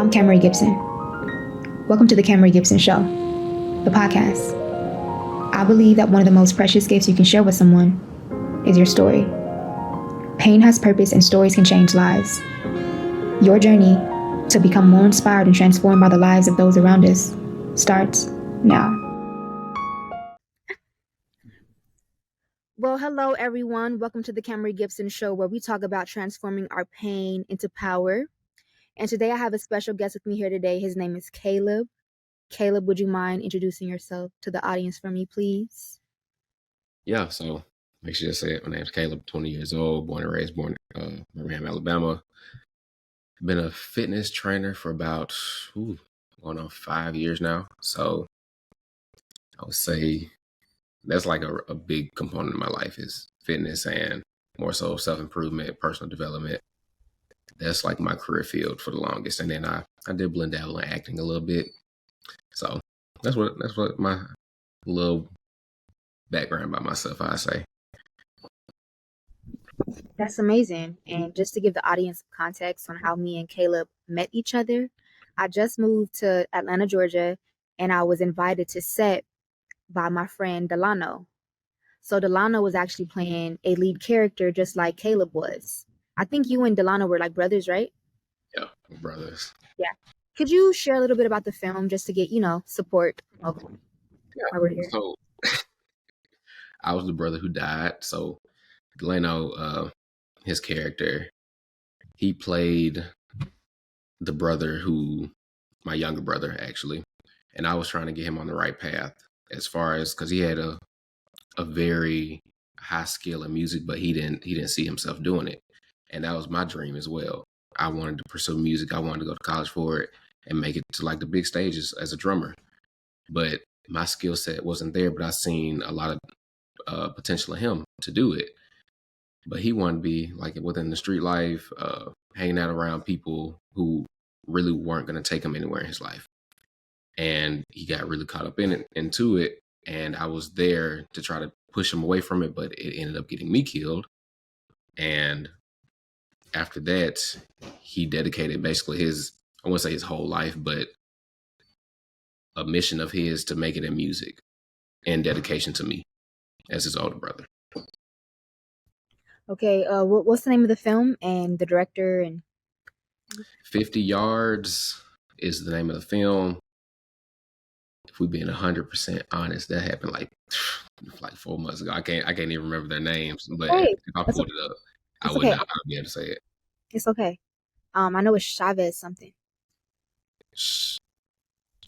I'm Kamerie Gibson. Welcome to the Kamerie Gibson Show, the podcast. I believe that one of the most precious gifts you can share with someone is your story. Pain has purpose and stories can change lives. Your journey to become more inspired and transformed by the lives of those around us starts now. Well, hello, everyone. Welcome to the Kamerie Gibson Show, where we talk about transforming our pain into power. And today I have a special guest with me here today. His name is Caleb. Caleb, would you mind introducing yourself to the audience for me, please? Yeah, so make sure to say it. My name's Caleb, 20 years old, born and raised, in Birmingham, Alabama. Been a fitness trainer for about going on 5 years now. So I would say that's like a big component of my life is fitness and more so self-improvement, personal development. That's like my career field for the longest. And then I did blend dabble in acting a little bit. So that's what my little background by myself, I say. That's amazing. And just to give the audience context on how me and Caleb met each other, I just moved to Atlanta, Georgia, and I was invited to set by my friend Delano. So Delano was actually playing a lead character just like Caleb was. I think you and Delano were like brothers, right? Yeah, we're brothers. Yeah. Could you share a little bit about the film just to get, support of why we're here? So I was the brother who died. So Delano, his character, he played the brother who, my younger brother actually, and I was trying to get him on the right path as far as because he had a very high skill in music, but he didn't see himself doing it, and that was my dream as well. I wanted to pursue music. I wanted to go to college for it and make it to like the big stages as a drummer, but my skill set wasn't there. But I seen a lot of potential in him to do it. But he wanted to be like within the street life, hanging out around people who really weren't going to take him anywhere in his life. And he got really caught up into it. And I was there to try to push him away from it, but it ended up getting me killed. And after that, he dedicated basically I won't say his whole life, but a mission of his to make it in music and dedication to me as his older brother. Okay, what's the name of the film and the director? And 50 Yards is the name of the film. If we're being 100% honest, that happened like 4 months ago. I can't even remember their names, but Hey, if I pulled it up, I would okay. not be able to say it. It's okay. I know it's Chavez something.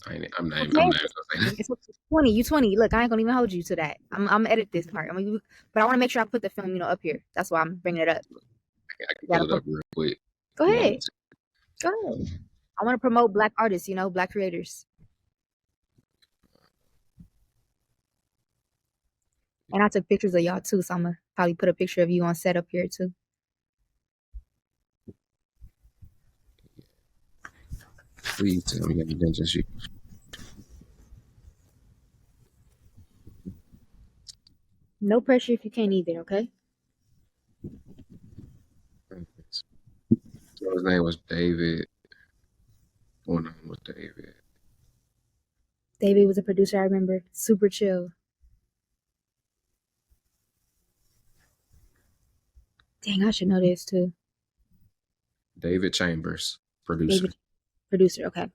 I'm not even gonna say that. It's 20. You 20. Look, I ain't gonna even hold you to that. I'm gonna edit this part. But I want to make sure I put the film, up here. That's why I'm bringing it up. I can pull it up real quick. Go ahead. Go ahead. I want to promote Black artists, Black creators. And I took pictures of y'all too, so I'm gonna probably put a picture of you on set up here too. Please tell me everything just you. No pressure if you can't either, okay? So his name was David. What name was David? David was a producer, I remember. Super chill. Dang, I should know this too. David Chambers, producer. Producer, okay.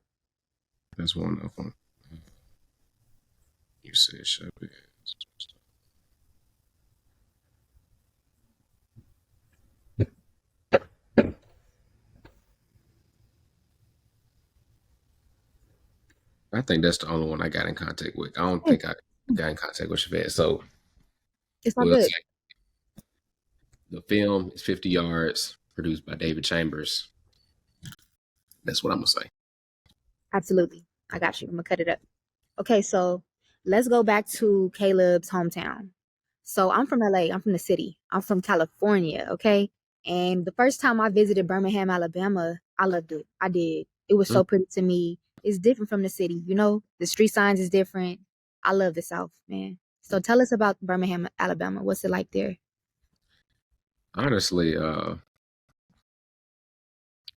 That's one of them. You said Chavez. I think that's the only one I got in contact with. I don't think I got in contact with Chavez. So it's not good. The film is 50 Yards, produced by David Chambers. That's what I'm gonna say. Absolutely. I got you. I'm gonna cut it up. Okay, so let's go back to Caleb's hometown. So I'm from LA. I'm from the city. I'm from California, okay? And the first time I visited Birmingham, Alabama, I loved it. I did. It was so pretty to me. It's different from the city, The street signs is different. I love the South, man. So tell us about Birmingham, Alabama. What's it like there? Honestly,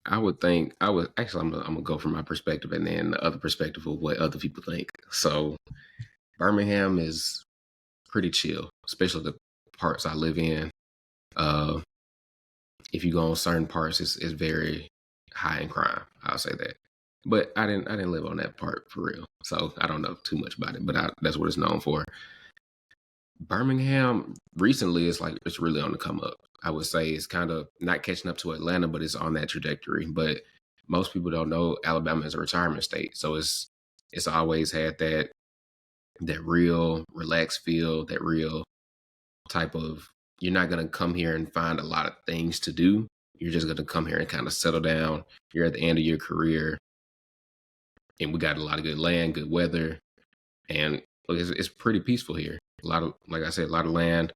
I would think I would actually. I'm gonna go from my perspective and then the other perspective of what other people think. So Birmingham is pretty chill, especially the parts I live in. Uh, if you go on certain parts, it's very high in crime. I'll say that. But I didn't live on that part for real, so I don't know too much about it. But that's what it's known for. Birmingham recently is like it's really on the come up. I would say it's kind of not catching up to Atlanta, but it's on that trajectory. But most people don't know Alabama is a retirement state, so it's always had that real relaxed feel, that real type of you're not gonna come here and find a lot of things to do. You're just gonna come here and kind of settle down. You're at the end of your career, and we got a lot of good land, good weather, and look, it's pretty peaceful here. A lot of, like I said, a lot of land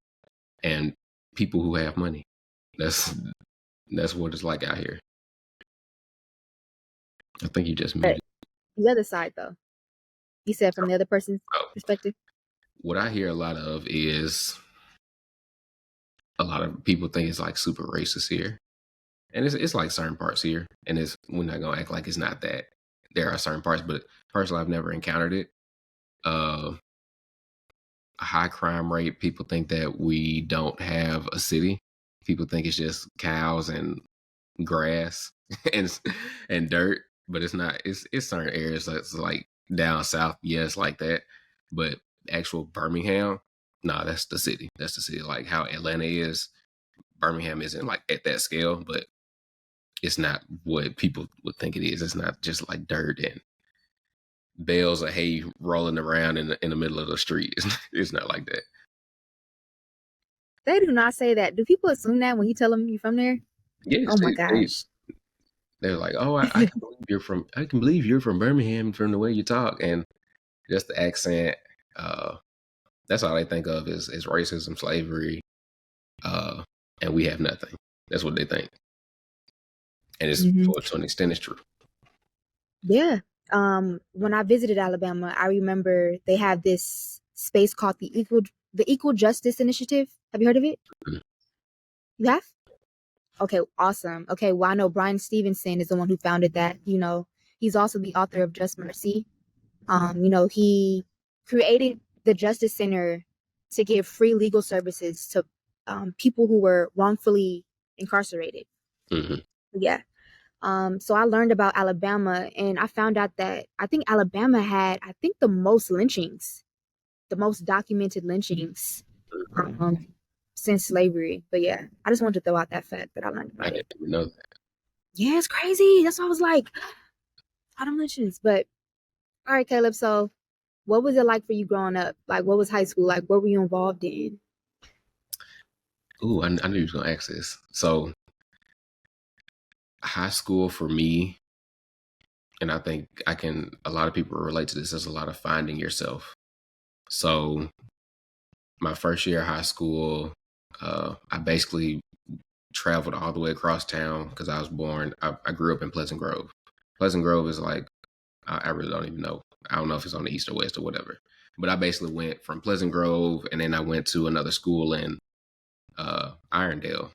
and people who have money. That's that's what it's like out here. I think you just But muted. the other side, though, you said from the other person's Oh, perspective. what I hear a lot of is a lot of people think it's like super racist here, and it's like certain parts here, and it's we're not gonna act like it's not that. There are certain parts, but personally, I've never encountered it. Uh, a high crime rate. People think that we don't have a city. People think it's just cows and grass and and dirt, but it's not. It's certain areas that's like down south, yes, like that. But actual Birmingham, nah, that's the city. That's the city. Like how Atlanta is, Birmingham isn't like at that scale, but it's not what people would think it is. It's not just like dirt and bales of hay rolling around in the middle of the street. It's not like that. They do not say that. Do people assume that when you tell them you're from there? Yes, Oh my they gosh. they're like, oh, I can believe you're from. I can believe you're from Birmingham from the way you talk and just the accent. Uh, that's all they think of is racism, slavery, uh, and we have nothing. That's what they think, and it's Hmm. to an extent, it's true. Yeah. When I visited Alabama, I remember they have this space called the Equal Justice Initiative. Have you heard of it? Mhm. You have? Okay, awesome. Okay, well, I know Brian Stevenson is the one who founded that. He's also the author of Just Mercy. He created the Justice Center to give free legal services to people who were wrongfully incarcerated. Mhm. Yeah. So I learned about Alabama, and I found out that I think Alabama had, I think, the most lynchings, the most documented lynchings um, since slavery. But yeah, I just wanted to throw out that fact that I learned I about it. didn't even know that. Yeah, it's crazy. That's why I was like, autumn lynchings. But all right, Caleb. So, what was it like for you growing up? Like, what was high school like? What were you involved in? Ooh, I knew you was gonna ask this. So high school for me, and I think I can. A lot of people relate to this. There's a lot of finding yourself. So my first year of high school, I basically traveled all the way across town because I was born. I grew up in Pleasant Grove. Pleasant Grove is like I really don't even know. I don't know if it's on the east or west or whatever. But I basically went from Pleasant Grove and then I went to another school in Irondale.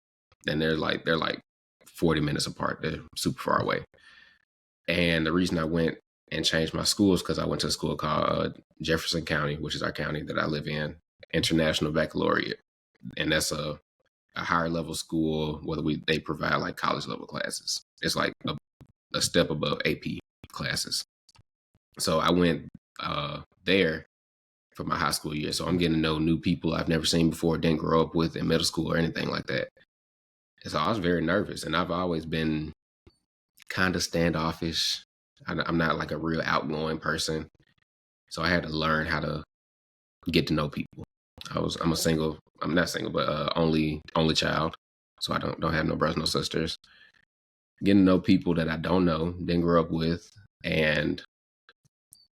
And they're like 40 minutes apart. They're super far away. And the reason I went and changed my school is because I went to a school called Jefferson County, which is our county that I live in, International Baccalaureate, and that's a higher level school where they provide like college level classes. It's like a step above AP classes. So I went there for my high school year. So I'm getting to know new people I've never seen before, didn't grow up with in middle school or anything like that. And so I was very nervous, and I've always been kind of standoffish. I'm not like a real outgoing person, so I had to learn how to get to know people. I'm a single. I'm not single, but only child. So I don't have no brothers, no sisters. Getting to know people that I don't know, didn't grow up with, and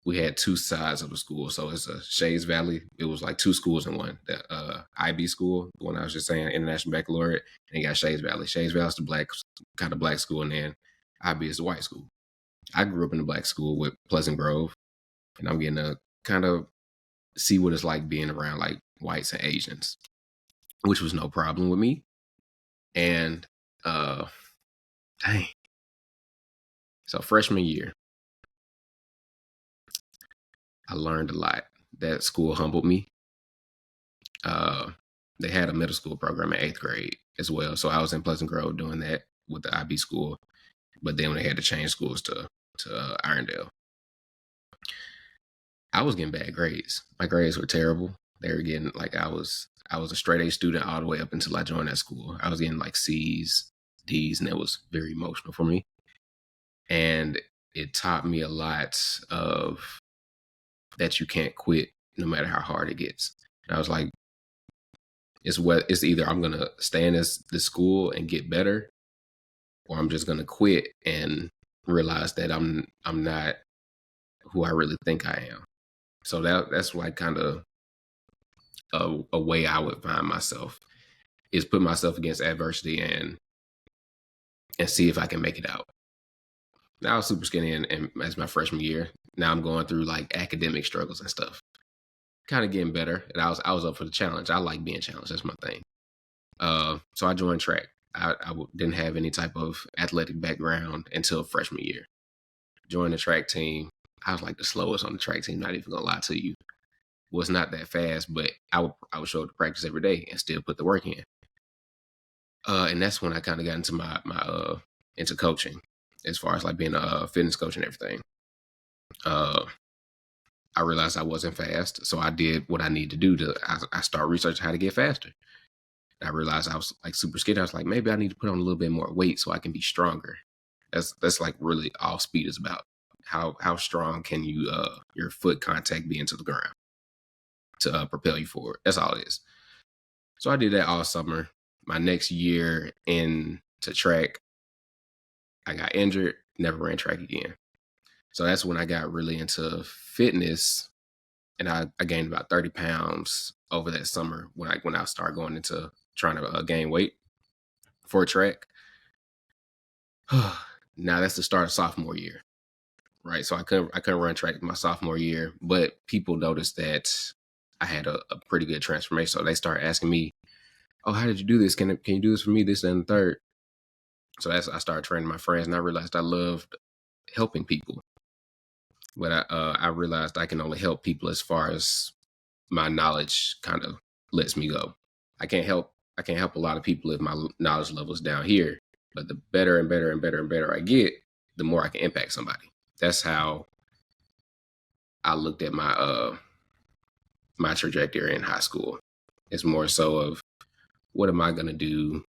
we had two sides of the school. So it's a Shays Valley. It was like two schools in one. The IB school, the one I was just saying, International Baccalaureate, and you got Shays Valley. Shays Valley is the black kind of black school, and then IB is the white school. I grew up in the black school with Pleasant Grove, and I'm getting to kind of see what it's like being around like whites and Asians, which was no problem with me. And uh dang. So freshman year, I learned a lot. That school humbled me. Uh, they had a middle school program in 8th grade as well. So I was in Pleasant Grove doing that with the IB school. But then when they had to change schools to Irondale, I was getting bad grades. My grades were terrible. They were getting like I was a straight A student all the way up until I joined that school. I was getting like C's, D's, and it was very emotional for me. And it taught me a lot of that you can't quit no matter how hard it gets. And I was like, it's either I'm gonna stay in this school and get better, or I'm just gonna quit and realize that I'm not who I really think I am. So that's like kind of a way I would find myself is put myself against adversity and see if I can make it out. Now I was super skinny and as my freshman year. Now I'm going through like academic struggles and stuff. Kind of getting better, and I was up for the challenge. I like being challenged. That's my thing. So I joined track. Didn't have any type of athletic background until freshman year. Joined the track team. I was like the slowest on the track team. Not even gonna lie to you. Was not that fast, but I would show up to practice every day and still put the work in. And that's when I kind of got into my into coaching, as far as like being a fitness coach and everything. I realized I wasn't fast, so I did what I need to do I started researching how to get faster. I realized I was like super skinny. I was like, maybe I need to put on a little bit more weight so I can be stronger. That's like really all speed is about. How strong can you your foot contact be into the ground to propel you forward? That's all it is. So I did that all summer. My next year into track, I got injured, never ran track again. So that's when I got really into fitness, and I gained about 30 pounds over that summer when I started going into trying to gain weight for track. Now that's the start of sophomore year, right? So I couldn't run track my sophomore year, but people noticed that I had a pretty good transformation. So they started asking me, "Oh, how did you do this? Can you do this for me? This and the third?" So I started training my friends, and I realized I loved helping people. But I realized I can only help people as far as my knowledge kind of lets me go. I can't help a lot of people if my knowledge level is down here. But the better and better and better and better I get, the more I can impact somebody. That's how I looked at my trajectory in high school. It's more so of what am I gonna do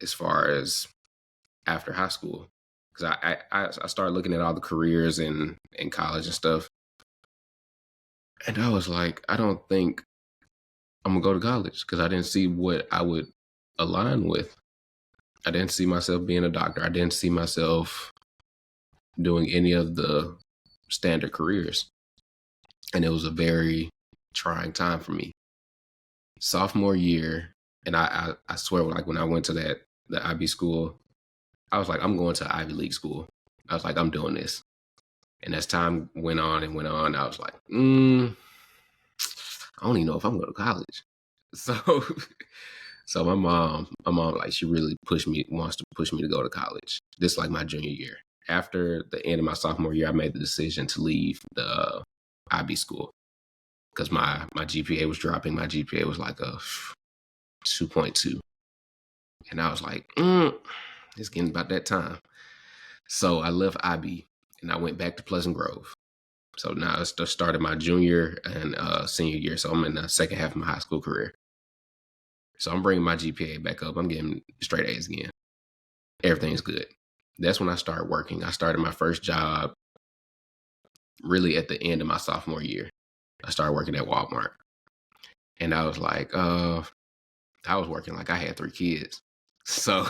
as far as after high school? Because I started looking at all the careers in college and stuff, and I was like, I don't think I'm gonna go to college because I didn't see what I would align with. I didn't see myself being a doctor. I didn't see myself doing any of the standard careers. And it was a very trying time for me. Sophomore year, and I swear, like when I went to the IB school, I was like, I'm going to Ivy League school. I was like, I'm doing this. And as time went on and went on, I was like, I don't even know if I'm going to college. So so my mom, like she really wants to push me to go to college. This like my junior year. After the end of my sophomore year, I made the decision to leave the IB school because my GPA was dropping. My GPA was like a 2.2, and I was like, it's getting about that time. So I left IB and I went back to Pleasant Grove. So now it's the start of my junior and senior year. So I'm in the second half of my high school career. So I'm bringing my GPA back up. I'm getting straight A's again. Everything's good. That's when I started working. I started my first job really at the end of my sophomore year. I started working at Walmart. And I was like, I was working like I had 3 kids. So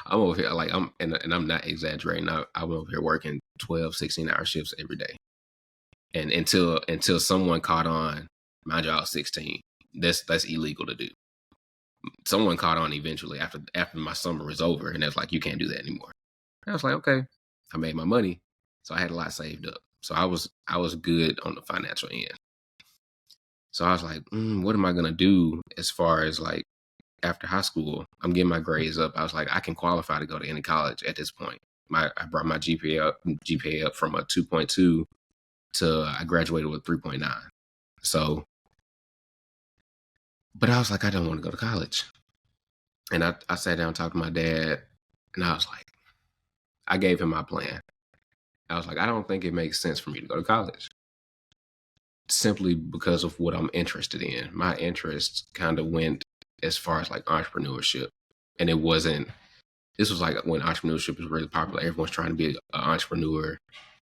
I'm over here like and I'm not exaggerating. I'm over here working 12, 16-hour shifts every day. And until someone caught on, mind you, I was 16. That's illegal to do. Someone caught on eventually after my summer was over, and it's like, you can't do that anymore. And I was like, okay. I made my money, so I had a lot saved up. So I was good on the financial end. So I was like, what am I gonna do as far as like after high school? I'm getting my grades up. I was like, I can qualify to go to any college at this point. I brought my GPA up from a 2.2 to I graduated with 3.9. So, but I was like, I don't want to go to college. And I sat down and talked to my dad, and I was like, I gave him my plan. I was like, I don't think it makes sense for me to go to college simply because of what I'm interested in. My interests kind of went as far as like entrepreneurship. And this was like when entrepreneurship was really popular. Everyone's trying to be an entrepreneur.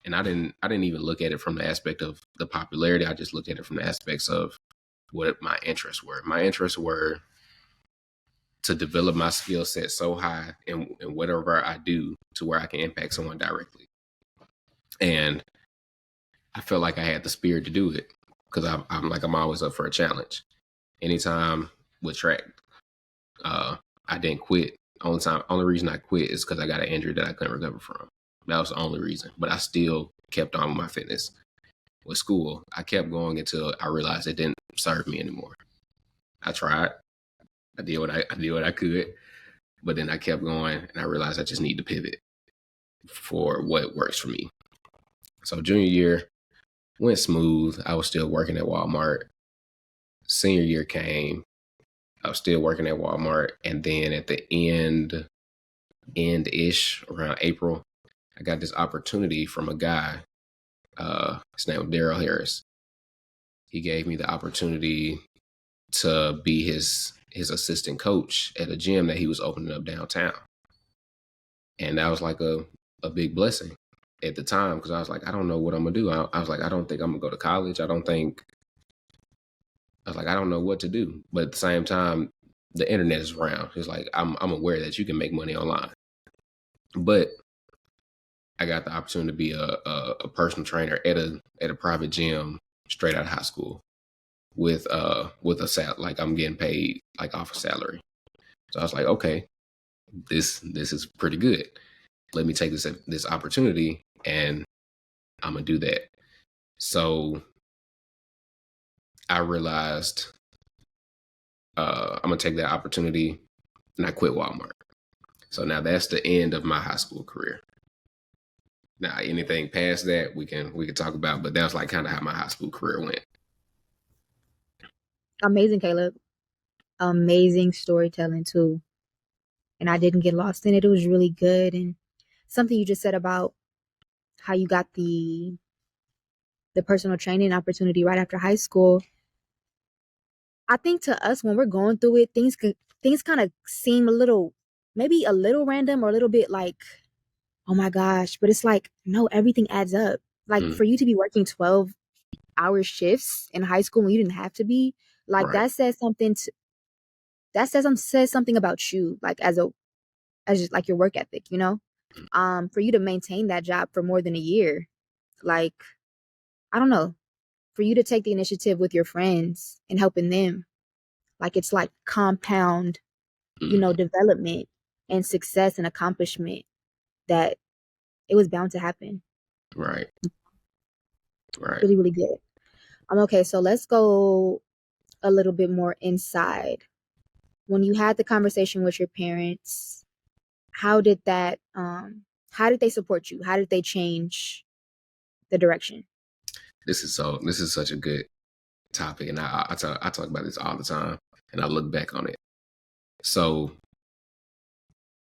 And I didn't even look at it from the aspect of the popularity. I just looked at it from the aspects of what my interests were. My interests were to develop my skill set so high in whatever I do to where I can impact someone directly. And I felt like I had the spirit to do it because I'm always up for a challenge. Anytime with track, I didn't quit. Only reason I quit is because I got an injury that I couldn't recover from. That was the only reason. But I still kept on with my fitness. With school, I kept going until I realized it didn't serve me anymore. I tried. I did what I could, but then I kept going, and I realized I just need to pivot for what works for me. So junior year went smooth. I was still working at Walmart. Senior year came. I was still working at Walmart, and then at the end-ish around April, I got this opportunity from a guy. His name was Daryl Harris. He gave me the opportunity to be his assistant coach at a gym that he was opening up downtown. And that was like a big blessing at the time because I was like, I don't know what I'm going to do. I was like, I don't think I'm going to go to college. I was like, I don't know what to do. But at the same time, the internet is around. It's like, I'm aware that you can make money online. But I got the opportunity to be a personal trainer at a private gym straight out of high school with a like I'm getting paid like off a salary. So I was like, okay, this is pretty good. Let me take this opportunity and I'm gonna do that. So I realized I'm gonna take that opportunity and I quit Walmart. So now that's the end of my high school career. Now anything past that we can talk about, but that was like kind of how my high school career went. Amazing, Caleb. Amazing storytelling too. And I didn't get lost in it. It was really good. And something you just said about how you got the personal training opportunity right after high school. I think to us when we're going through it, things kind of seem maybe a little random or a little bit like, oh my gosh, but it's like, no, everything adds up. Like for you to be working 12-hour shifts in high school when you didn't have to be, like Right. that says something about you, like as just like your work ethic, you know? For you to maintain that job for more than a year, like, I don't know, for you to take the initiative with your friends and helping them, like it's like compound, development and success and accomplishment that it was bound to happen. Right. Right. Really, really good. Okay, so let's go a little bit more inside. When you had the conversation with your parents, how did they support you? How did they change the direction? This is such a good topic, and I talk about this all the time, and I look back on it. So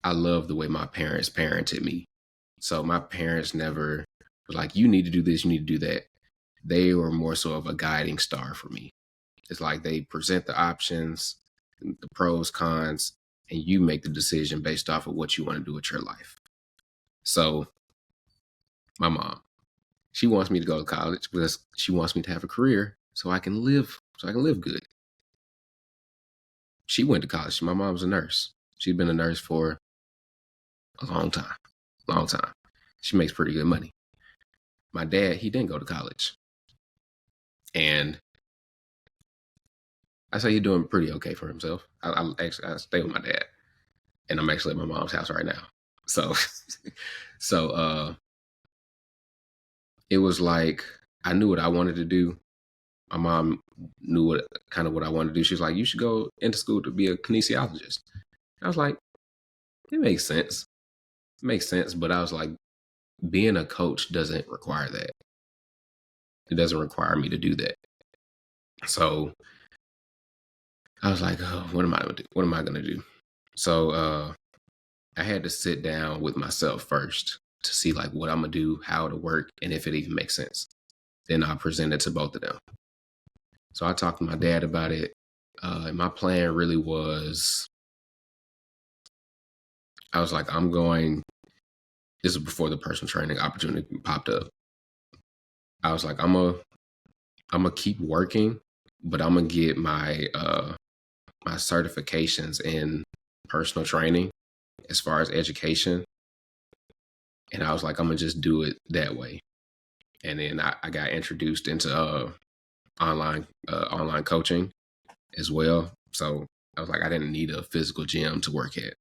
I love the way my parents parented me. So my parents never was like, you need to do this, you need to do that. They were more so of a guiding star for me. It's like they present the options, the pros, cons, and you make the decision based off of what you want to do with your life. So my mom, she wants me to go to college because she wants me to have a career so I can live good. She went to college. My mom's a nurse. She's been a nurse for a long time. Long time. She makes pretty good money. My dad, he didn't go to college. And I say he's doing pretty okay for himself. I stay with my dad. And I'm actually at my mom's house right now. So it was like I knew what I wanted to do. My mom knew what I wanted to do. She was like, you should go into school to be a kinesiologist. I was like, it makes sense. makes sense. But I was like, being a coach doesn't require that. It doesn't require me to do that. So I was like, oh, what am I gonna do? What am I gonna do? So I had to sit down with myself first to see like what I'm gonna do, how it'll work, and if it even makes sense. Then I present it to both of them. So I talked to my dad about it. And my plan really was, I was like, I'm going. This is before the personal training opportunity popped up. I was like, I'm gonna keep working, but I'm gonna get my certifications in personal training as far as education. And I was like, I'm gonna just do it that way. And then I got introduced into online coaching as well. So I was like, I didn't need a physical gym to work at,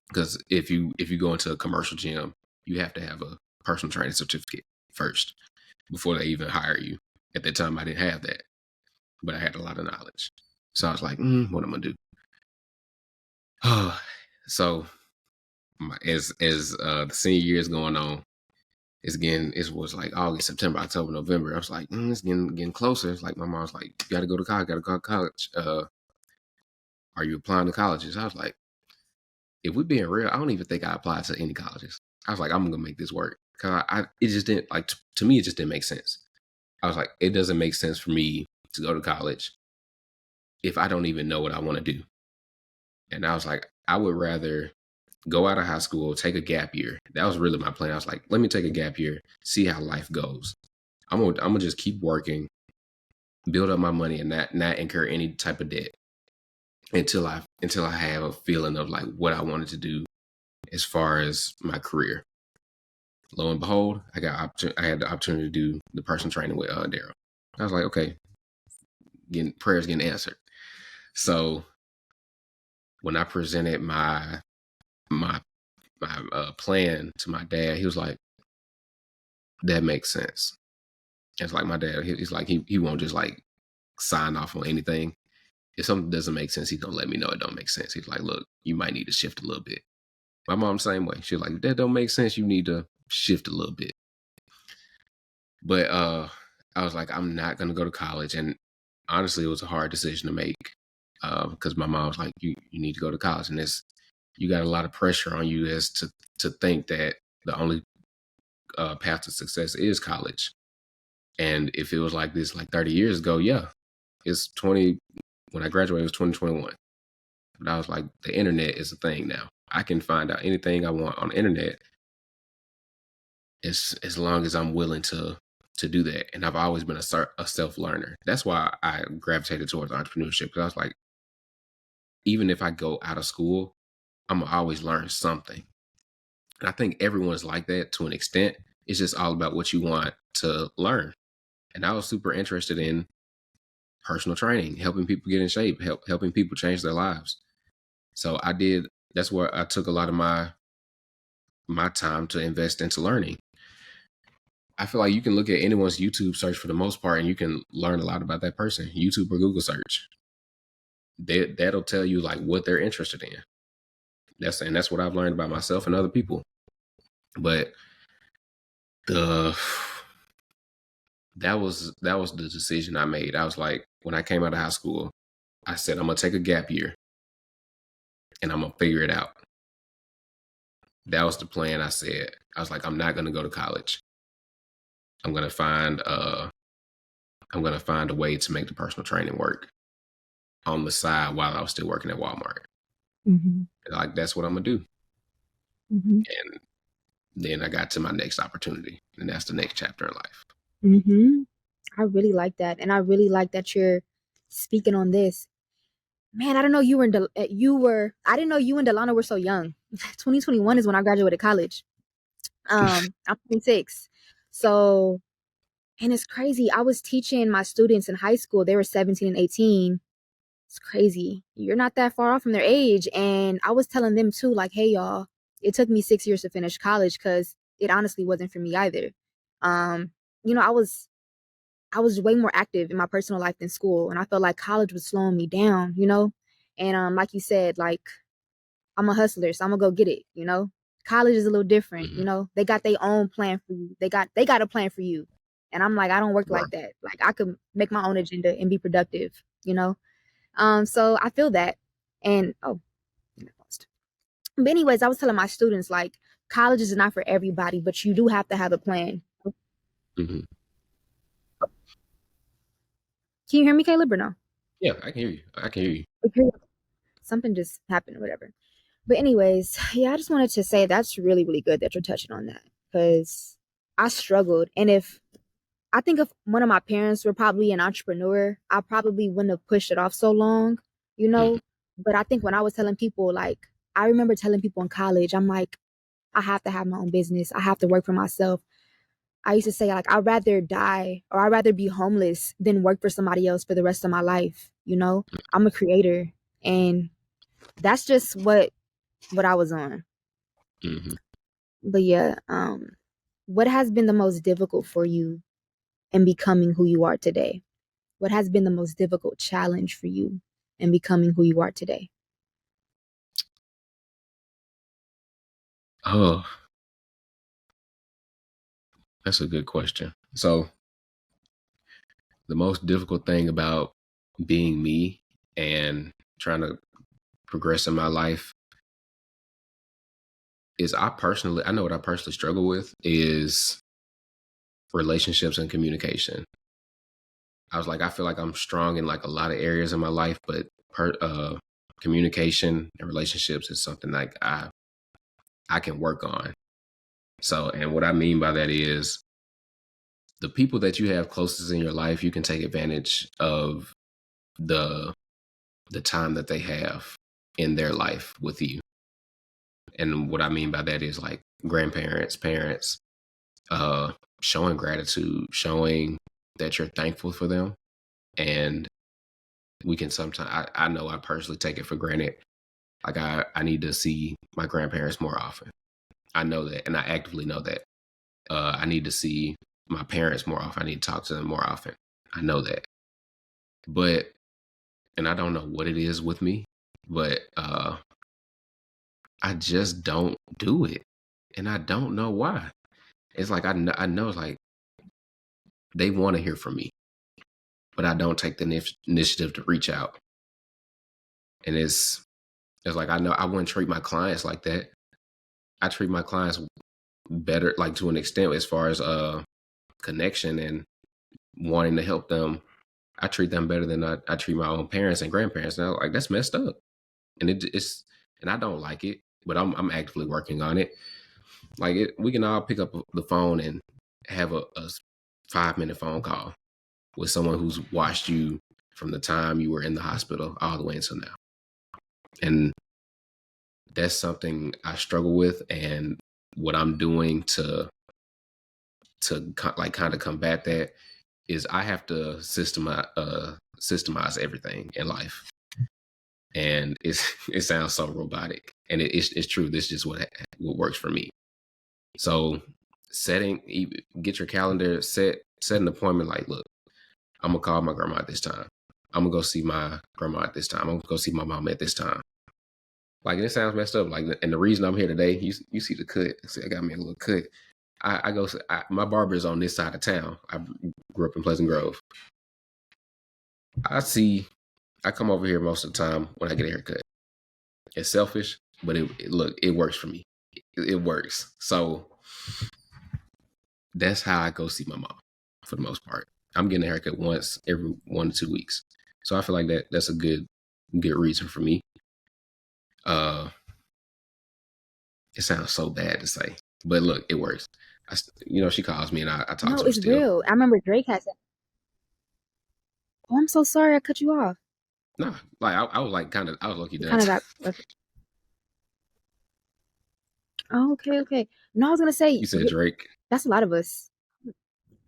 because if you go into a commercial gym, you have to have a personal training certificate first before they even hire you. At that time, I didn't have that, but I had a lot of knowledge. So I was like, what am I gonna do? So as the senior year is going on, it was like August, September, October, November. I was like, it's getting closer. It's like my mom was like, you got to go to college, got to go to college. Are you applying to colleges? I was like, if we're being real, I don't even think I applied to any colleges. I was like, I'm gonna make this work, because it just didn't, like, to me, it just didn't make sense. I was like, it doesn't make sense for me to go to college if I don't even know what I want to do. And I was like, I would rather go out of high school, take a gap year. That was really my plan. I was like, let me take a gap year, see how life goes. I'm gonna just keep working, build up my money, and not incur any type of debt until I have a feeling of like what I wanted to do as far as my career. Lo and behold, I had the opportunity to do the personal training with Daryl. I was like, okay, prayers getting answered. So when I presented my plan to my dad, he was like, that makes sense. It's like my dad, he's like, he won't just like sign off on anything. If something doesn't make sense, he's gonna let me know it don't make sense. He's like, look, you might need to shift a little bit. My mom, same way. She's like, if that don't make sense, you need to shift a little bit. But I was like, I'm not gonna go to college. And honestly, it was a hard decision to make, because my mom was like, you need to go to college. And you got a lot of pressure on you as to think that the only path to success is college. And if it was like this like 30 years ago, yeah, it's 20, when I graduated, it was 2021. But I was like, the internet is a thing now. I can find out anything I want on the internet as long as I'm willing to do that. And I've always been a self learner. That's why I gravitated towards entrepreneurship, because I was like, even if I go out of school, I'm gonna always learn something. And I think everyone's like that to an extent. It's just all about what you want to learn. And I was super interested in personal training, helping people get in shape, helping people change their lives. So I did. That's where I took a lot of my time to invest into learning. I feel like you can look at anyone's YouTube search for the most part, and you can learn a lot about that person. YouTube or Google search, that'll tell you like what they're interested in. That's what I've learned about myself and other people. But the that was the decision I made. I was like, when I came out of high school, I said, I'm gonna take a gap year and I'm gonna figure it out. That was the plan. I said, I was like, I'm not gonna go to college. I'm gonna find a way to make the personal training work on the side while I was still working at Walmart. Mm-hmm. Like, that's what I'm gonna do. Mm-hmm. And then I got to my next opportunity, and that's the next chapter in life. Mm-hmm. I really like that, and I really like that you're speaking on this. Man, I don't know I didn't know you and Delana were so young. 2021 is when I graduated college. I'm 26. So, and it's crazy. I was teaching my students in high school. They were 17 and 18. It's crazy. You're not that far off from their age. And I was telling them too, like, hey, y'all, it took me 6 years to finish college because it honestly wasn't for me either. Um, I was way more active in my personal life than school. And I felt like college was slowing me down. And like you said, like, I'm a hustler, so I'm gonna go get it. College is a little different, Hmm. they got their own plan for you. They got a plan for you. And I'm like, I don't work Right. like that. Like I could make my own agenda and be productive. So I feel that. And but anyways, I was telling my students like college is not for everybody, but you do have to have a plan. Hmm. Can you hear me, Caleb, or no? Yeah, I can hear you. I can hear you. Okay. Something just happened or whatever. But anyways, yeah, I just wanted to say that's really, really good that you're touching on that because I struggled. And I think if one of my parents were probably an entrepreneur, I probably wouldn't have pushed it off so long, you Hmm. know? But I think when I was telling people, like, I remember telling people in college, I'm like, I have to have my own business. I have to work for myself. I used to say, like, I'd rather die or I'd rather be homeless than work for somebody else for the rest of my life. I'm a creator. And that's just what I was on. Hmm. But yeah, what has been the most difficult for you in becoming who you are today? What has been the most difficult challenge for you in becoming who you are today? Oh, that's a good question. So, the most difficult thing about being me and trying to progress in my life is I know what I personally struggle with is relationships and communication. I feel like I'm strong in like a lot of areas in my life, but communication and relationships is something like I can work on. So, and what I mean by that is the people that you have closest in your life, you can take advantage of the the time that they have in their life with you. And what I mean by that is like grandparents, parents, uh, showing gratitude, showing that you're thankful for them. And we can sometimes, I know I personally take it for granted. Like I need to see my grandparents more often. I know that, and I actively know that. I need to see my parents more often. I need to talk to them more often. I know that. But, and I don't know what it is with me, but I just don't do it. And I don't know why. It's like I know it's like they want to hear from me, but I don't take the initiative to reach out. And it's like I know I wouldn't treat my clients like that. I treat my clients better, like to an extent, as far as connection and wanting to help them. I treat them better than I treat my own parents and grandparents. Now, like that's messed up, and it's and I don't like it, but I'm actively working on it. Like we can all pick up the phone and have a 5-minute phone call with someone who's watched you from the time you were in the hospital all the way until now. And that's something I struggle with. And what I'm doing to like kind of combat that is I have to systemize everything in life. And it sounds so robotic, and it's true. This is just what works for me. So get your calendar set an appointment. Like, look, I'm gonna call my grandma at this time. I'm gonna go see my grandma at this time. I'm gonna go see my mom at this time. Like, and it sounds messed up. Like, and the reason I'm here today, you see the cut. See, I got me a little cut. I go. My barber is on this side of town. I grew up in Pleasant Grove. I see. I come over here most of the time when I get a haircut. It's selfish, but look, it works for me. It works. So that's how I go see my mom for the most part. I'm getting a haircut once every 1 to 2 weeks. So I feel like that's a good reason for me. Uh, it sounds so bad to say, but look, it works. She calls me and I talk No, to her it's still. real. I remember Drake had said, "Oh, I'm so sorry I cut you off." Nah, like I was like I was lucky You done. kind of got. Oh, okay, okay. No, I was gonna say You said Drake. that's a lot of us.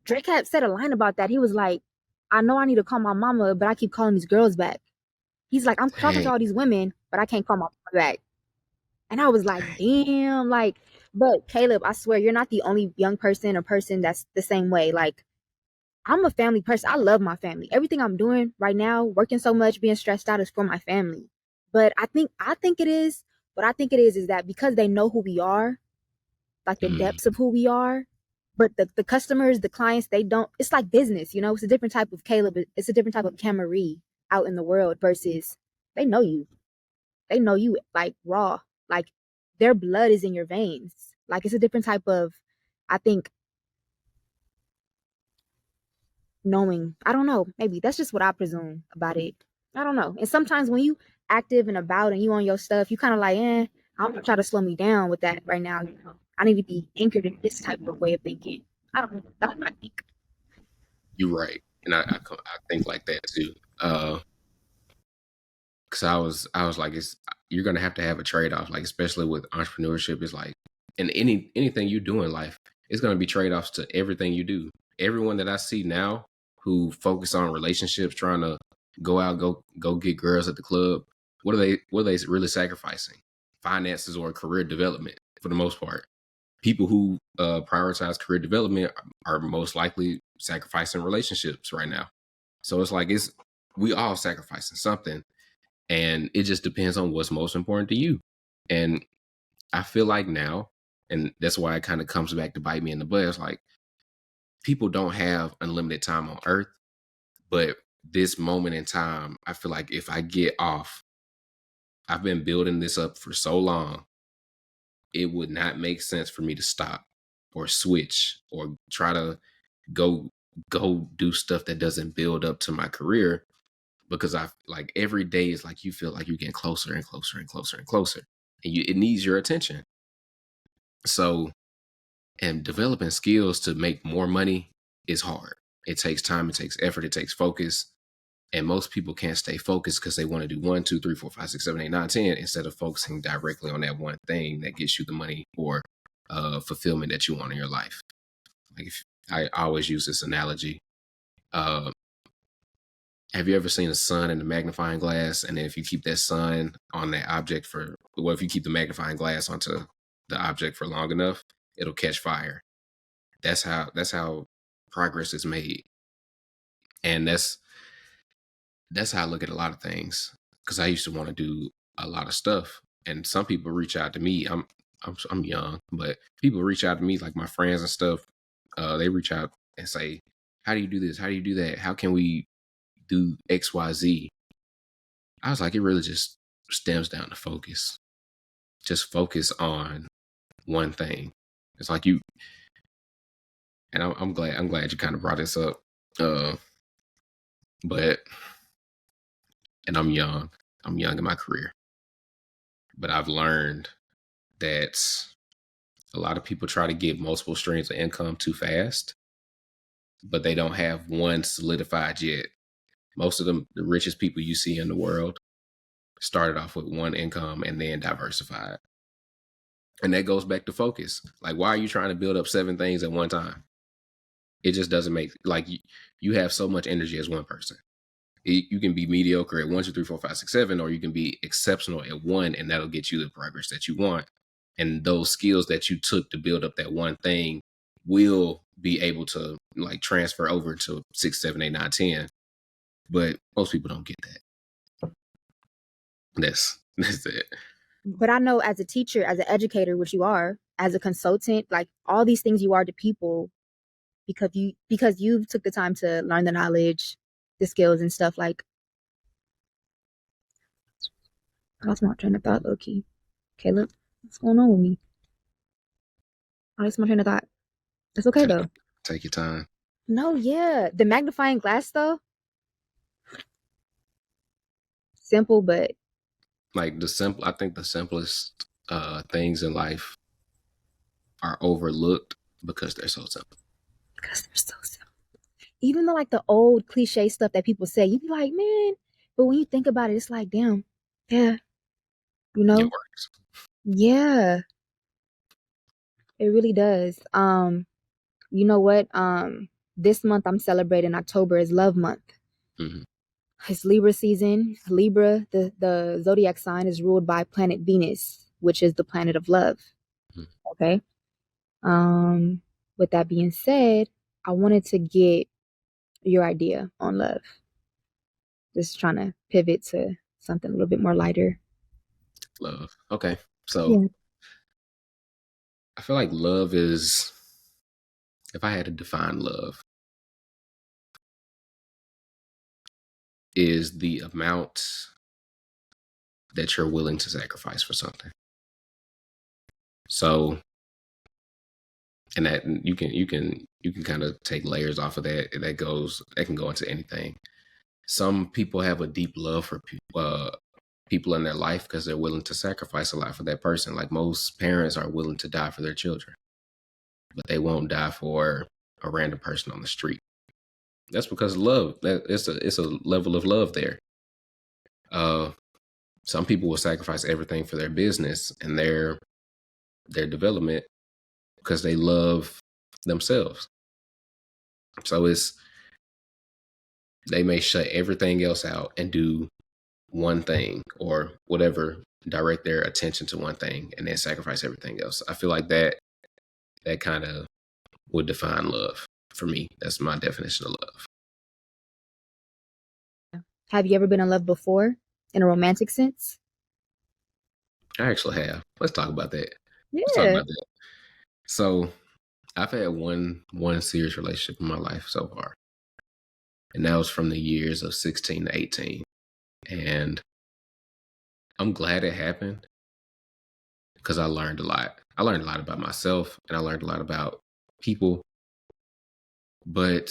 Drake had said a line about that. He was like, "I know I need to call my mama, but I keep calling these girls back." He's like, "I'm talking to Dang, all these women, but I can't call my mama back." And I was like, dang. "Damn!" Like, but Caleb, I swear you're not the only young person or person that's the same way. Like, I'm a family person. I love my family. Everything I'm doing right now, working so much, being stressed out, is for my family. But I think it is. What I think it is that because they know who we are, like the Mm. depths of who we are. But the customers, the clients, they don't. It's like business, It's a different type of Caleb. It's a different type of Kamerie out in the world versus they know you. They know you like raw. Like their blood is in your veins. Like it's a different type of, I think, knowing. I don't know. Maybe that's just what I presume about it. I don't know. And sometimes when you active and about and you on your stuff, you kind of like, I'm gonna try to slow me down with that right now. I need to be anchored in this type of way of thinking. I don't know. That's what I think. You're right, and I think like that too. Because I was like, it's you're gonna have to have a trade off, like especially with entrepreneurship. It's like in anything you do in life, it's gonna be trade offs to everything you do. Everyone that I see now who focus on relationships, trying to go get girls at the club, what are they really sacrificing? Finances or career development for the most part. People who prioritize career development are most likely sacrificing relationships right now. So it's like it's we all sacrificing something, and it just depends on what's most important to you. And I feel like now, and that's why it kind of comes back to bite me in the butt. It's like people don't have unlimited time on Earth, but this moment in time, I feel like if I get off, I've been building this up for so long, it would not make sense for me to stop or switch or try to go go do stuff that doesn't build up to my career, because I like every day is like you feel like you're getting closer and closer and closer and closer, and it needs your attention. So, and developing skills to make more money is hard. It takes time, it takes effort, it takes focus, and most people can't stay focused because they want to do 1, 2, 3, 4, 5, 6, 7, 8, 9, 10 instead of focusing directly on that one thing that gets you the money or fulfillment that you want in your life. Like I always use this analogy. Uh, have you ever seen a sun in a magnifying glass? And then if you keep that sun on that object for, well, if you keep the magnifying glass onto the object for long enough, it'll catch fire. That's how progress is made. And that's how I look at a lot of things. Because I used to want to do a lot of stuff, and some people reach out to me. I'm young, but people reach out to me, like my friends and stuff. They reach out and say, "How do you do this? How do you do that? How can we do X, Y, Z?" I was like, it really just stems down to focus. Just focus on one thing. It's like you, and I'm glad you kind of brought this up. Uh, but and I'm young. I'm young in my career, but I've learned that a lot of people try to get multiple streams of income too fast, but they don't have one solidified yet. Most of them, the richest people you see in the world, started off with one income and then diversified. And that goes back to focus. Like, why are you trying to build up 7 things at one time? It just doesn't make, like, you have so much energy as one person. You can be mediocre at 1, 2, 3, 4, 5, 6, 7, or you can be exceptional at one, and that'll get you the progress that you want. And those skills that you took to build up that one thing will be able to like transfer over to 6, 7, 8, 9, 10. But most people don't get that. That's it. But I know as a teacher, as an educator, which you are, as a consultant, like all these things you are to people because you took the time to learn the knowledge, the skills and stuff. Like I lost my train of thought, low key. Caleb, what's going on with me? I lost my train of thought. It's okay Take though. take your time. No, yeah. The magnifying glass though, simple, but Like I think the simplest things in life are overlooked because they're so simple. because they're so simple. Even though like the old cliche stuff that people say, you be like, man, but when you think about it, it's like, damn, yeah, you It know? works. Yeah, it really does. You know what? This month I'm celebrating October is Love Month. Mm-hmm. It's Libra season. Libra, the zodiac sign, is ruled by planet Venus, which is the planet of love. Mm-hmm. Okay. Um, with that being said, I wanted to get your idea on love. Just trying to pivot to something a little bit more lighter. Love. Okay. So Yeah. I feel like love is, if I had to define love, is the amount that you're willing to sacrifice for something. So, and that you can kind of take layers off of that. That can go into anything. Some people have a deep love for people in their life because they're willing to sacrifice a lot for that person. Like most parents are willing to die for their children, but they won't die for a random person on the street. That's because of love. It's a level of love there. Uh, some people will sacrifice everything for their business and their development because they love themselves. So they may shut everything else out and do one thing or whatever, direct their attention to one thing and then sacrifice everything else. I feel like that kind of would define love for me. That's my definition of love. Have you ever been in love before in a romantic sense? I actually have. Let's talk about that. Let's talk Yeah. about that. So I've had one serious relationship in my life so far. And that was from the years of 16 to 18. And I'm glad it happened because I learned a lot. I learned a lot about myself and I learned a lot about people, but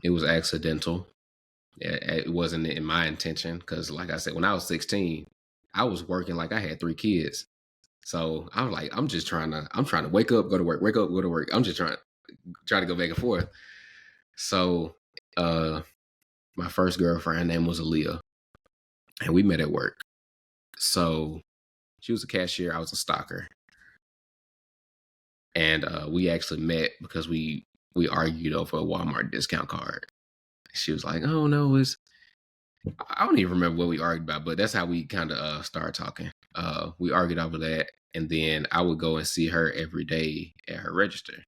it was accidental. It wasn't in my intention because, like I said, when I was 16, I was working like I had 3 kids. So I was like, I'm trying to wake up, go to work, wake up, go to work. I'm just trying to go back and forth. So, my first girlfriend name was Aaliyah, and we met at work. So she was a cashier, I was a stocker, and we actually met because we argued over a Walmart discount card. She was like, "Oh no, it's." I don't even remember what we argued about, but that's how we kind of started talking. We argued over that, and then I would go and see her every day at her register,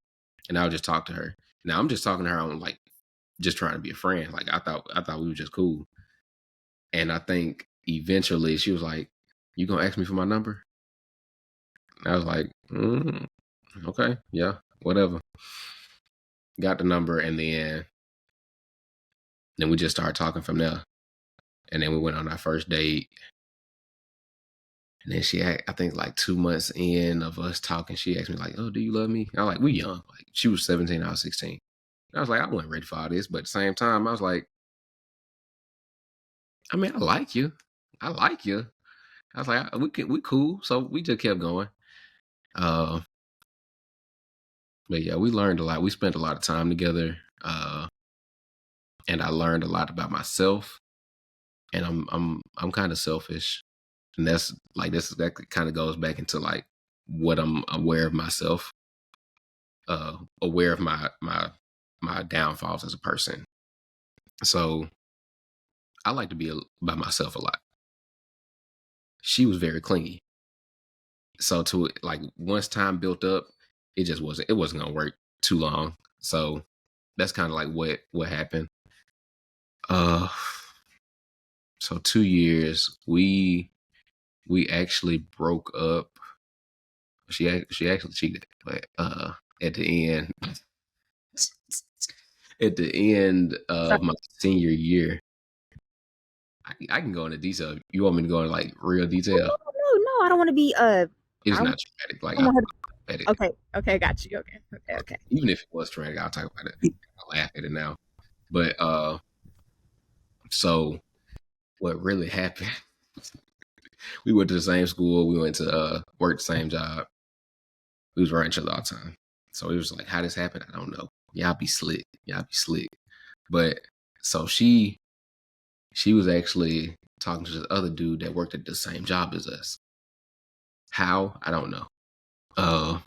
and I would just talk to her. Now I'm just talking to her on like just trying to be a friend. Like I thought we were just cool, and I think eventually she was like, "You gonna ask me for my number?" And I was like, "Okay, yeah, whatever." Got the number, and then we just started talking from there. And then we went on our first date. And then I think like 2 months in of us talking, she asked me like, "Oh, do you love me?" I was like, "We young." Like she was 17, I was 16. And I was like, I wasn't ready for all this, but at the same time, I was like, I mean, I like you. I like you. I was like, we cool. So we just kept going. Uh, but yeah, we learned a lot. We spent a lot of time together. And I learned a lot about myself. And I'm kind of selfish. And that's like that kind of goes back into like what I'm aware of myself, aware of my downfalls as a person. So I like to be by myself a lot. She was very clingy. So to like once time built up, it wasn't gonna work too long. So that's kind of like what happened. Uh so 2 years we actually broke up. She actually cheated, but at the end at the end Sorry. of my senior year, I can go into detail. You want me to go into like real Oh, detail? no, no, I don't want to be It's I don't, not traumatic. Like I don't want her at it. to, okay, okay, got you. Okay, okay, okay. Even if it was traumatic, I'll talk about it. I'll laugh at it now. But so what really happened? We went to the same school. We went to work the same job. We was around each other all the time. So it was like, how this happened? I don't know. Y'all be slick. Y'all be slick. But so she was actually talking to this other dude that worked at the same job as us. How? I don't know. Uh,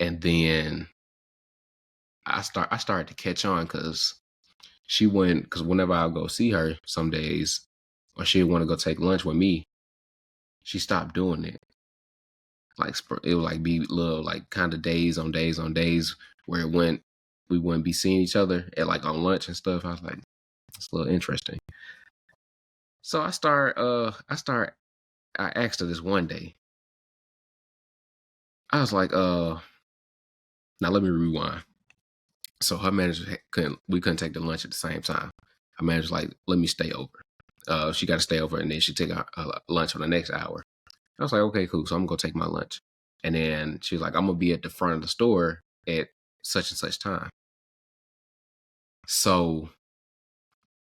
and then I started to catch on because because whenever I go see her some days, or she'd want to go take lunch with me, she stopped doing it. Like it would like be little like kind of days on days on days where we wouldn't be seeing each other at like on lunch and stuff. I was like, it's a little interesting. So I asked her this one day, I was like, now let me rewind. So her manager we couldn't take the lunch at the same time. Her manager's like, let me stay over. She got to stay over, and then she take her lunch on the next hour. I was like, okay, cool. So I'm gonna take my lunch, and then she was like, I'm gonna be at the front of the store at such and such time. So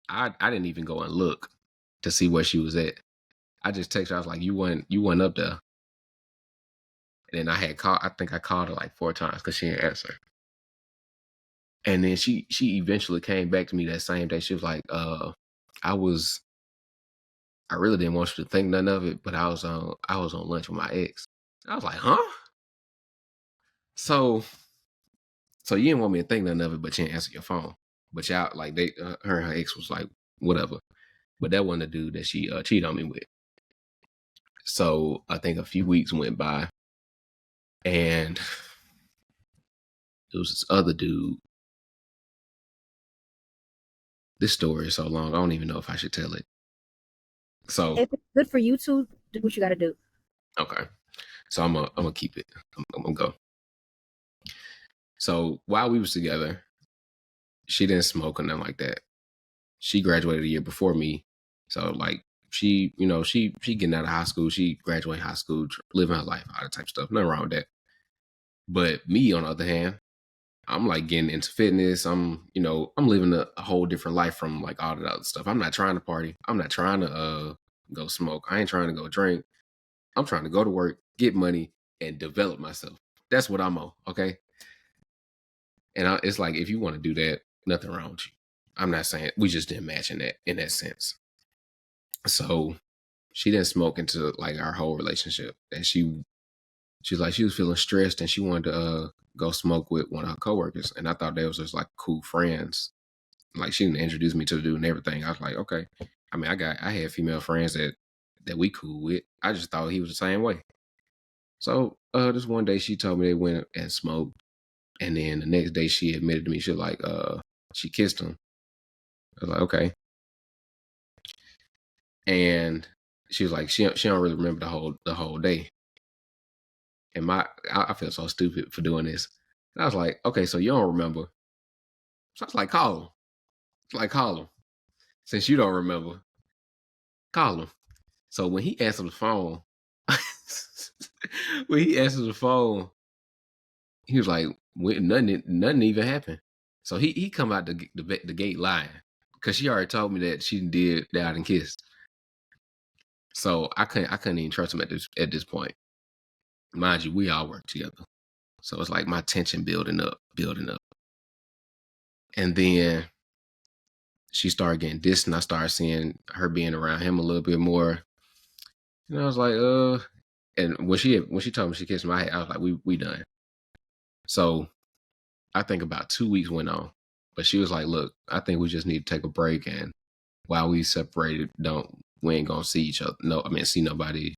I didn't even go and look to see where she was at. I just texted her. I was like, you went up there, and then I think I called her like 4 times because she didn't answer. And then she eventually came back to me that same day. She was like, I really didn't want you to think none of it, but I was on lunch with my ex. I was like, huh? So you didn't want me to think none of it, but you didn't answer your phone. But y'all like her and her ex was like, whatever. But that wasn't the dude that she cheated on me with. So I think a few weeks went by, and it was this other dude. This story is so long, I don't even know if I should tell it. So If it's good for you to do what you got to do. okay, so I'm gonna keep it. I'm gonna go. So while we was together, she didn't smoke or nothing like that. She graduated a year before me, so like she, she getting out of high school, she graduated high school, living her life, all that type of stuff. Nothing wrong with that. But me, on the other hand, I'm like getting into fitness. I'm living a whole different life from like all that other stuff. I'm not trying to party. I'm not trying to go smoke. I ain't trying to go drink. I'm trying to go to work, get money, and develop myself. That's what I'm on. Okay. And it's like, if you want to do that, nothing wrong with you. I'm not saying we just didn't match in that sense. So she didn't smoke into like our whole relationship, and she's like, she was feeling stressed, and she wanted to go smoke with one of her coworkers, and I thought they was just like cool friends. Like, she didn't introduce me to the dude and everything. I was like, okay. I mean, I had female friends that we cool with. I just thought he was the same way. So this one day she told me they went and smoked, and then the next day she admitted to me, she was like, she kissed him. I was like, okay. And she was like, she don't really remember the whole day. And I feel so stupid for doing this. And I was like, okay, so you don't remember. So I was like, call him. Like, call him. Since you don't remember, call him. So when he answered the phone, he was like, nothing even happened. So he come out the gate lying, because she already told me that she did that and kissed. So I couldn't even trust him at this point. Mind you, we all work together. So it's like my tension building up. And then she started getting distant. I started seeing her being around him a little bit more. And I was like, and when she told me she kissed my head, I was like, we done. So I think about 2 weeks went on. But she was like, look, I think we just need to take a break, and while we separated, we ain't gonna see each other. No, I mean, see nobody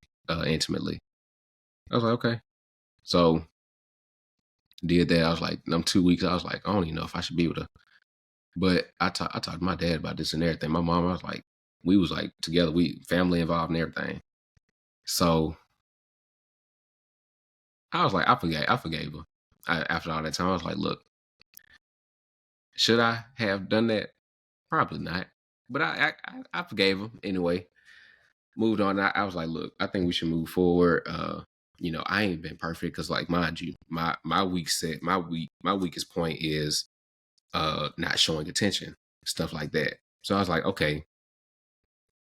intimately. I was like, okay. So did that. I was like, I'm 2 weeks. I was like, I don't even know if I should be with her. But I talked to my dad about this and everything. My mom, I was like, we was like together, we family involved and everything. So I was like, I forgave her. After all that time, I was like, look, should I have done that? Probably not. But I forgave him anyway. Moved on. I was like, look, I think we should move forward. I ain't been perfect, because, like, mind you, my weakest point is not showing attention, stuff like that. So I was like, okay,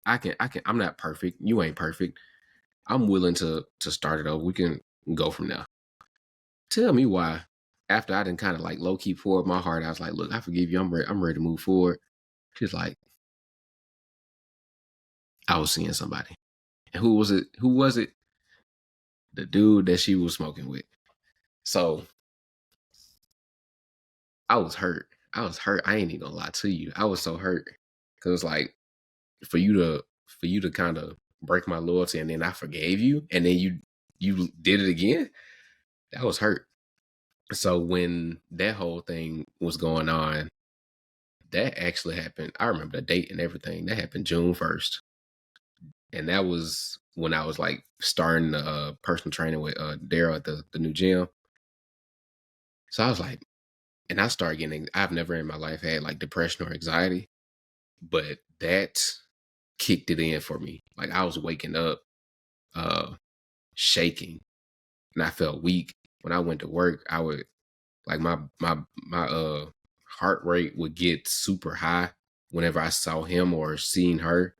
I'm not perfect. You ain't perfect. I'm willing to start it over. We can go from there. Tell me why. After I didn't kind of like low key poured my heart, I was like, look, I forgive you. I'm ready to move forward. She's like, I was seeing somebody. And who was it? The dude that she was smoking with. So I was hurt. I ain't even gonna lie to you. I was so hurt. Cause like, for you to kind of break my loyalty, and then I forgave you, and then you did it again. That was hurt. So when that whole thing was going on, that actually happened. I remember the date and everything. That happened June 1st. And that was when I was like starting the personal training with Daryl at the new gym. So I was like, and I started getting. I've never in my life had like depression or anxiety, but that kicked it in for me. Like I was waking up, shaking, and I felt weak. When I went to work, I would like my heart rate would get super high whenever I saw him or seen her,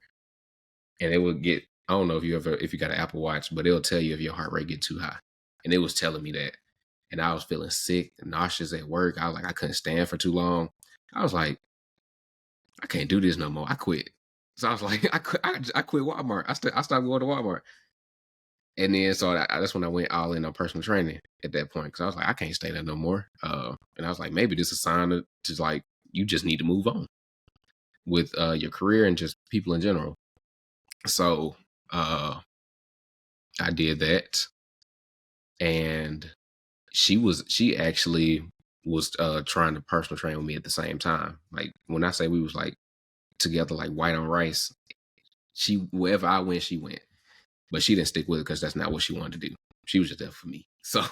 and it would get. I don't know if you got an Apple Watch, but it'll tell you if your heart rate get too high, and it was telling me that. And I was feeling sick, nauseous at work. I was like, I couldn't stand for too long. I was like, I can't do this no more. I quit. So I was like, I quit Walmart. I stopped going to Walmart. And then so that's when I went all in on personal training at that point because I was like, I can't stay there no more. And I was like, maybe this is a sign to just like you just need to move on with your career and just people in general. So I did that, and she actually was trying to personal train with me at the same time. Like when I say we was like together like white on rice, she wherever I went, she went. But she didn't stick with it because that's not what she wanted to do. She was just there for me. So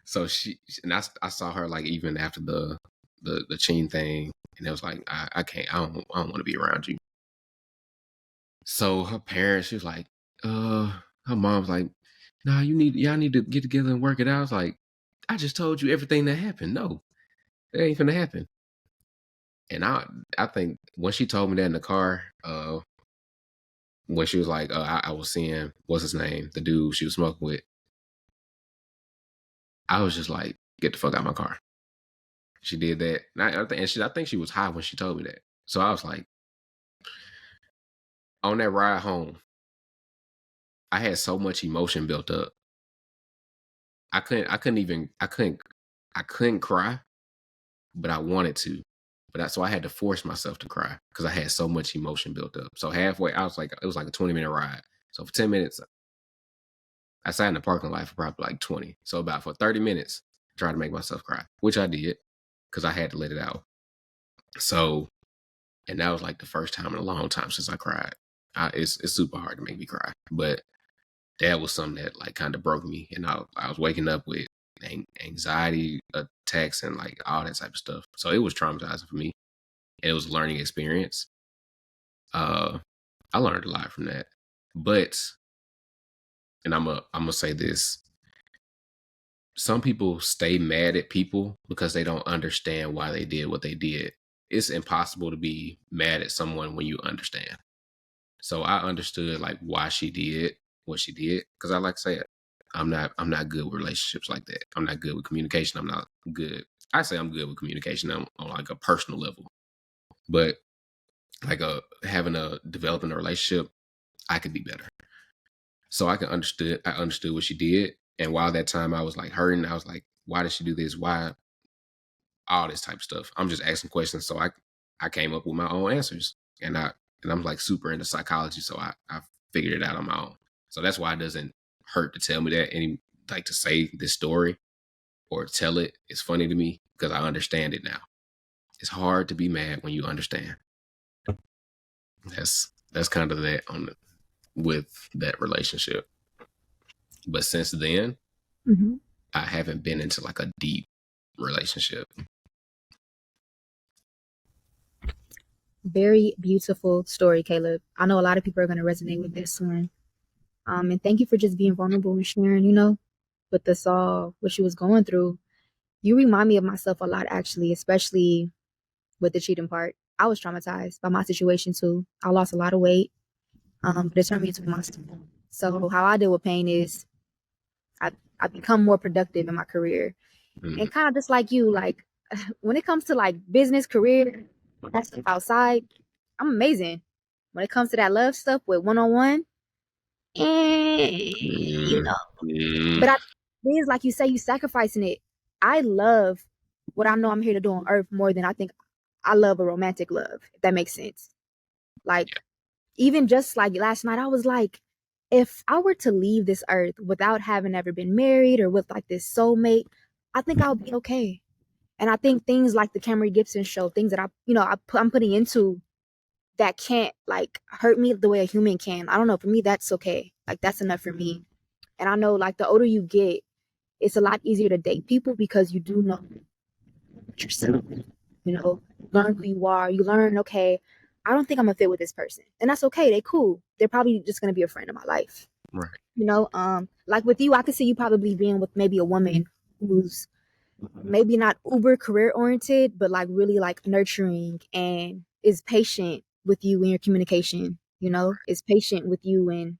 so she and I saw her like even after the chain thing, and it was like I can't I don't want to be around you. So her parents, she was like, her mom's like, nah, y'all need to get together and work it out. I was like, I just told you everything that happened. No, it ain't gonna happen. And I think when she told me that in the car, when she was like, I was seeing what's his name, the dude she was smoking with, I was just like, get the fuck out of my car. She did that, and I think she was high when she told me that. So I was like, on that ride home, I had so much emotion built up. I couldn't cry, but I wanted to. So I had to force myself to cry because I had so much emotion built up. So halfway, I was like, it was like a 20-minute ride. So for 10 minutes, I sat in the parking lot for probably like 20. So about for 30 minutes, I tried to make myself cry, which I did because I had to let it out. So, and that was like the first time in a long time since I cried. It's super hard to make me cry, but that was something that like kind of broke me. And I was waking up with anxiety attacks and like all that type of stuff. So it was traumatizing for me. And it was a learning experience. I learned a lot from that. But, and I'm gonna say this: some people stay mad at people because they don't understand why they did what they did. It's impossible to be mad at someone when you understand. So I understood like why she did what she did because I like to say it. I'm not good with relationships like that. I'm not good with communication. I'm not good. I say I'm good with communication on like a personal level, but like developing a relationship, I could be better. So I understood what she did. And while that time I was like hurting, I was like, why did she do this? Why all this type of stuff? I'm just asking questions. So I came up with my own answers. And I'm like super into psychology. So I figured it out on my own. So that's why it doesn't hurt to tell me that any like to say this story or tell it. It's funny to me because I understand it now. It's hard to be mad when you understand. That's kind of that with that relationship. But since then, Mm-hmm. I haven't been into like a deep relationship. Very beautiful story, Caleb. I know a lot of people are going to resonate with this one. And thank you for just being vulnerable and sharing, with us all what you was going through. You remind me of myself a lot, actually, especially with the cheating part. I was traumatized by my situation too. I lost a lot of weight, but it turned me into a monster. So how I deal with pain is I, I become more productive in my career. And kind of just like you, like when it comes to like business, career, that stuff outside, I'm amazing. When it comes to that love stuff with one-on-one, you know. Mm-hmm. But it is like you say, you sacrificing it. I love what I know I'm here to do on earth more than I think I love a romantic love, if that makes sense. Like, even just like last night, I was like, if I were to leave this earth without having ever been married or with like this soulmate, I think I'll be okay. And I think things like the Kamerie Gibson show, things that I'm putting into that can't like hurt me the way a human can. I don't know. For me, that's okay. Like that's enough for me. And I know like the older you get, it's a lot easier to date people because you do know yourself. You know, learn who you are. You learn, okay, I don't think I'm gonna fit with this person, and that's okay. They cool. They're probably just gonna be a friend in my life. Right. You know, like with you, I could see you probably being with maybe a woman who's maybe not uber career oriented, but like really like nurturing and is patient with you in your communication, you know, is patient with you and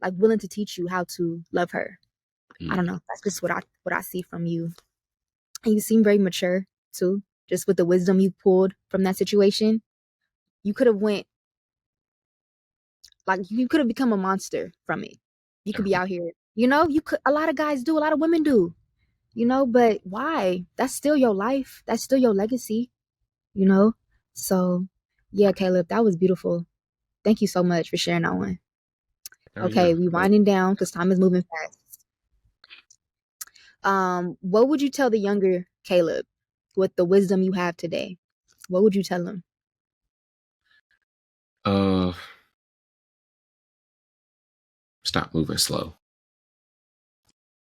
like willing to teach you how to love her. I don't Mm. know. That's just what I see from you. And you seem very mature too, just with the wisdom you pulled from that situation. You could have went like you could have become a monster from it. You could be Okay. out here, you know, you could a lot of guys do, a lot of women do, you know, but why? That's still your life. That's still your legacy, you know? So yeah, Caleb, that was beautiful. Thank you so much for sharing that one. Oh yeah. Okay, we winding down because time is moving fast. What would you tell the younger Caleb with the wisdom you have today? What would you tell him? Uh, Stop moving slow.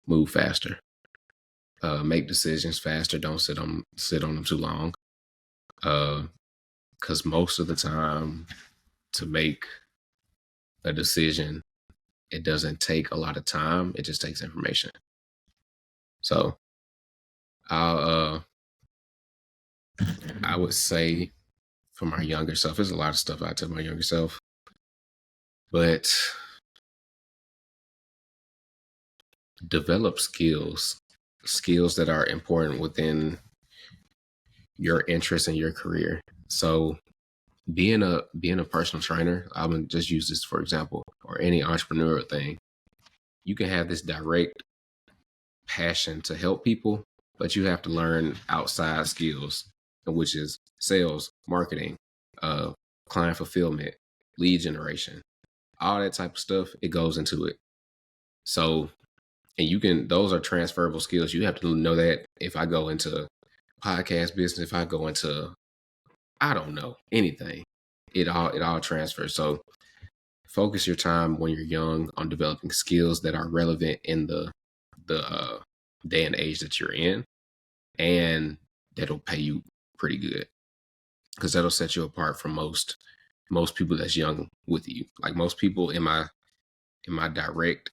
Move faster. Make decisions faster. Don't sit on them too long. Because most of the time, to make a decision, it doesn't take a lot of time. It just takes information. So I'll I would say for my younger self, there's a lot of stuff I tell my younger self, but develop skills that are important within your interest in your career. So being a personal trainer, I'm gonna just use this for example, or any entrepreneurial thing. You can have this direct passion to help people, but you have to learn outside skills, which is sales, marketing, uh, client fulfillment, lead generation, all that type of stuff. It goes into it. So, and those are transferable skills. You have to know that if I go into podcast business, if I go into, I don't know, anything, it all transfers. So focus your time when you're young on developing skills that are relevant in the day and age that you're in, and that'll pay you pretty good because that'll set you apart from most people that's young with you. Like most people in my direct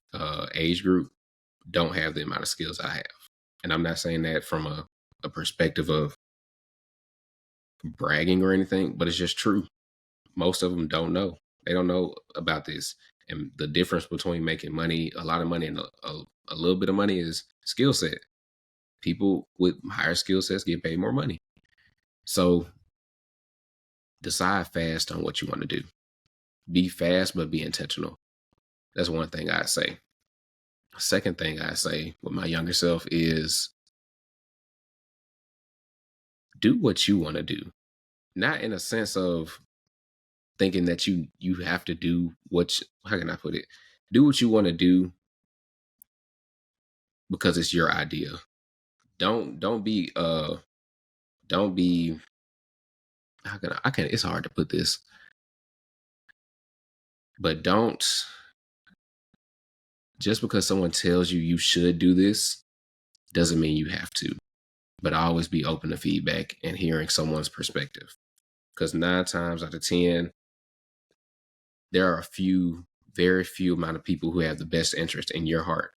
age group don't have the amount of skills I have, and I'm not saying that from a perspective of bragging or anything, but it's just true. Most of them don't know. They don't know about this. And the difference between making money, a lot of money, and a little bit of money is skill set. People with higher skill sets get paid more money. So decide fast on what you want to do. Be fast, but be intentional. That's one thing I say. Second thing I say with my younger self is do what you want to do. Not in a sense of thinking that you have to do how can I put it? Do what you want to do because it's your idea. Don't be how can I can it's hard to put this, but don't just because someone tells you you should do this doesn't mean you have to. But always be open to feedback and hearing someone's perspective. Because 9 times out of 10, there are very few amount of people who have the best interest in your heart.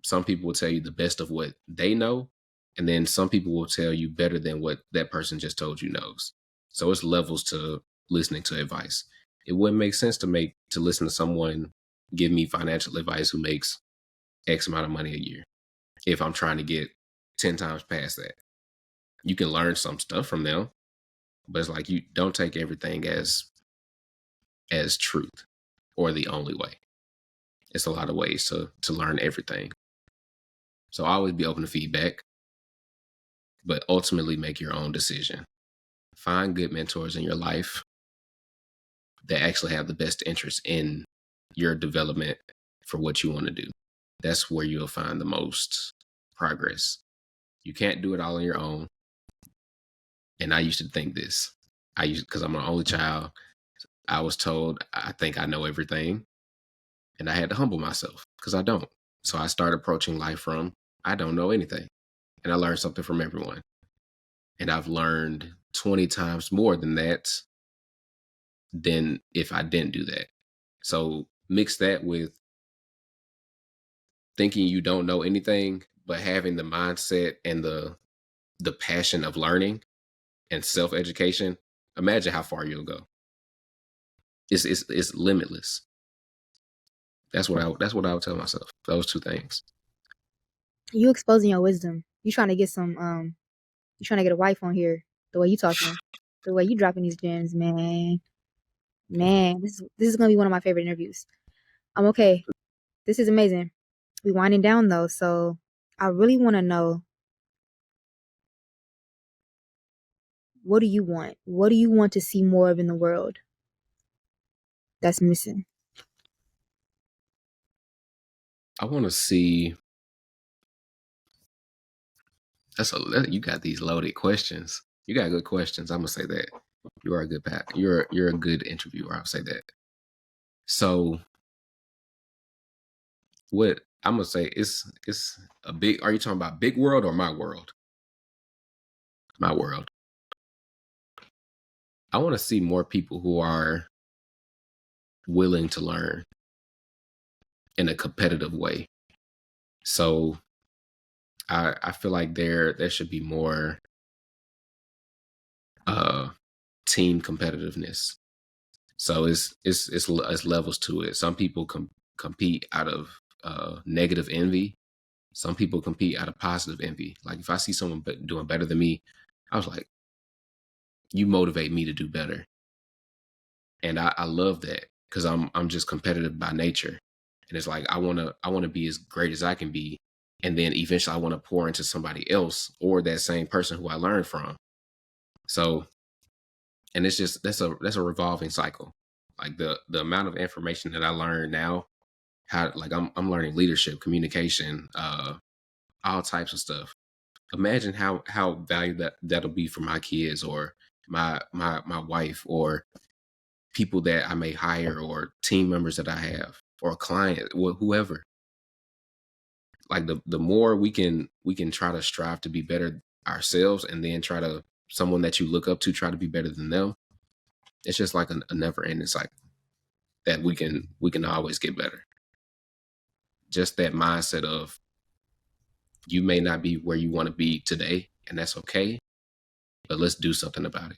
Some people will tell you the best of what they know, and then some people will tell you better than what that person just told you knows. So it's levels to listening to advice. It wouldn't make sense to listen to someone give me financial advice who makes X amount of money a year if I'm trying to get 10 times past that. You can learn some stuff from them, but it's like you don't take everything as truth or the only way. It's a lot of ways to learn everything. So always be open to feedback, but ultimately make your own decision. Find good mentors in your life that actually have the best interest in your development for what you want to do. That's where you'll find the most progress. You can't do it all on your own. And I used to think this. Because I'm an only child. I was told I think I know everything, and I had to humble myself because I don't. So I started approaching life from I don't know anything, and I learned something from everyone. And I've learned 20 times more than that than if I didn't do that. So mix that with thinking you don't know anything, but having the mindset and the passion of learning and self education. Imagine how far you'll go. It's limitless. That's what I would tell myself. Those two things. You exposing your wisdom. You trying to get some you trying to get a wife on here. The way you talking, the way you dropping these gems, man. Man, this is gonna be one of my favorite interviews. I'm okay. This is amazing. We winding down though, so I really want to know, what do you want? What do you want to see more of in the world that's missing? I want to see. You got these loaded questions. You got good questions. I'm gonna say that. You are a good Pat. You're a good interviewer. I'll say that. So what I'm gonna say it's a big. Are you talking about big world or my world? My world. I want to see more people who are willing to learn in a competitive way. So I feel like there should be more uh team competitiveness. So it's levels to it. Some people compete out of negative envy. Some people compete out of positive envy. Like if I see someone doing better than me, I was like, you motivate me to do better, and I love that because I'm just competitive by nature, and it's like I wanna be as great as I can be, and then eventually I want to pour into somebody else or that same person who I learned from. So, and it's just that's a revolving cycle. Like the amount of information that I learn now, how like I'm learning leadership, communication, all types of stuff. Imagine how valuable that'll be for my kids or my wife or people that I may hire or team members that I have or a client or whoever. Like the more we can try to strive to be better ourselves and then try to someone that you look up to try to be better than them. It's just like a never ending cycle that we can always get better. Just that mindset of you may not be where you want to be today, and that's okay, but let's do something about it.